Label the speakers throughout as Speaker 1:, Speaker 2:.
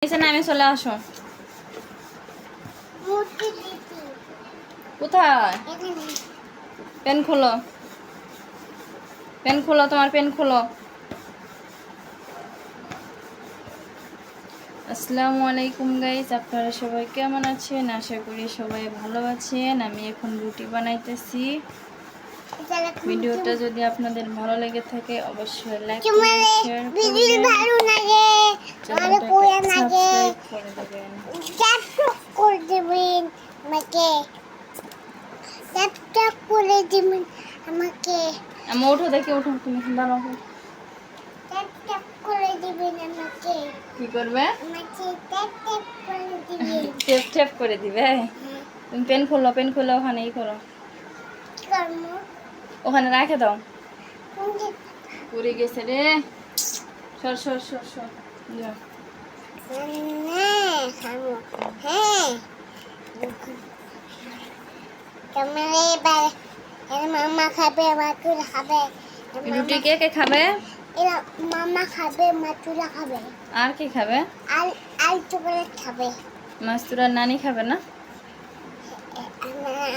Speaker 1: নিচে নামে চলে আসো। কোথায়? পেন খোলো, পেন খোলো, তোমার পেন খোলো। আসসালামু আলাইকুম গাইস, আপনারা সবাই কেমন আছেন? আশা করি সবাই ভালো আছেন। আমি এখন রুটি বানাইতেছি। ভিডিওটা যদি আপনাদের ভালো লেগে থাকে অবশ্যই লাইক করবেন, শেয়ার করবেন, সাবস্ক্রাইব করে দেবেন। আমি ওঠো দেখি, ওঠো তুমি দাঁড়াও। কি করবে? টেপ টেপ করে দিবে। তুমি পেন খোলো, পেন খোলো, ওখানে ই করো, ওখানে রাখে দাও। পড়ে গেছে রে, সর সর সর সর।
Speaker 2: মামা খাবে, মাতুলা খাবে।
Speaker 1: রুটি কে কে খাবে?
Speaker 2: মামা খাবে, মাতুলা খাবে।
Speaker 1: আর কি খাবে?
Speaker 2: আর চকলেট খাবে।
Speaker 1: মাস্তুরার নানি খাবে না?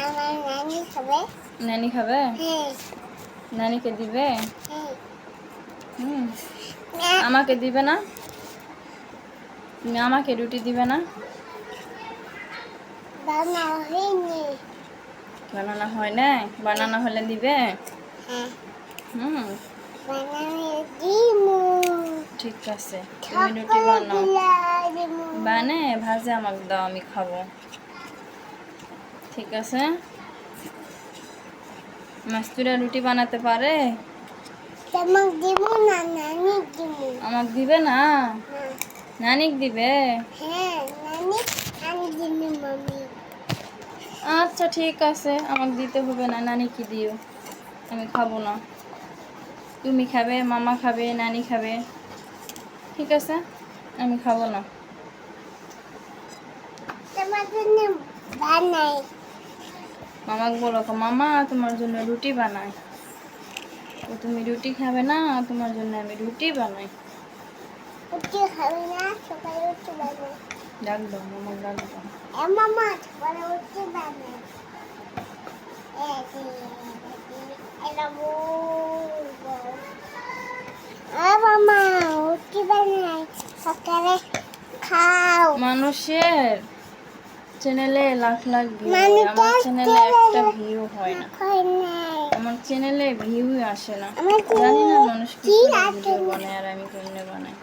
Speaker 2: আমার নানি খাবে।
Speaker 1: নানি খাবে?
Speaker 2: হ্যাঁ।
Speaker 1: নানিকে দিবে?
Speaker 2: হ্যাঁ।
Speaker 1: আমাকে দিবে না? তুমি আমাকে রুটি দিবে না?
Speaker 2: বানানো হয়নি।
Speaker 1: বানানো হয় না? বানানো হলে দিবে?
Speaker 2: হ্যাঁ।
Speaker 1: বানানো
Speaker 2: দিমু।
Speaker 1: ঠিক আছে, তুমি রুটি বানাও, বানে ভাজে আমাকে দাও, আমি খাবো। ঠিক আছে। মাস্তুরা রুটি বানাতে পারে?
Speaker 2: আমাকে দিব না, নানি দিব।
Speaker 1: আমাকে দিবে না? নানিক দিবে?
Speaker 2: হ্যাঁ, নানি আমি দিবি মামি।
Speaker 1: আচ্ছা ঠিক আছে, আমাকে দিতে হবে না, নানিকে দিও, আমি খাবো না। তুমি খাবে, মামা খাবে, নানি খাবে। ঠিক আছে, আমি খাবো না।
Speaker 2: তোমার জন্য বানাই।
Speaker 1: মামাকে বলো, মামা তোমার জন্য রুটি বানাই। তো তুমি রুটি খাবে না, তোমার জন্য আমি রুটি বানাই।
Speaker 2: রুটি খাবি না, সকালে রুটি বানাই।
Speaker 1: ডাক দাও, মামা ডাক দাও।
Speaker 2: মামা সকালে রুটি বানাই। মামা রুটি বানাই, সকালে খাও।
Speaker 1: মানুষের চ্যানেলে লাখ লাখ ভিউ, আমার চ্যানেলে একটা ভিউ হয় না। আমার চ্যানেলে ভিউ আসে না, জানি না মানুষ কি করে ভিডিও বানায় আর আমি কেমনে বানাই।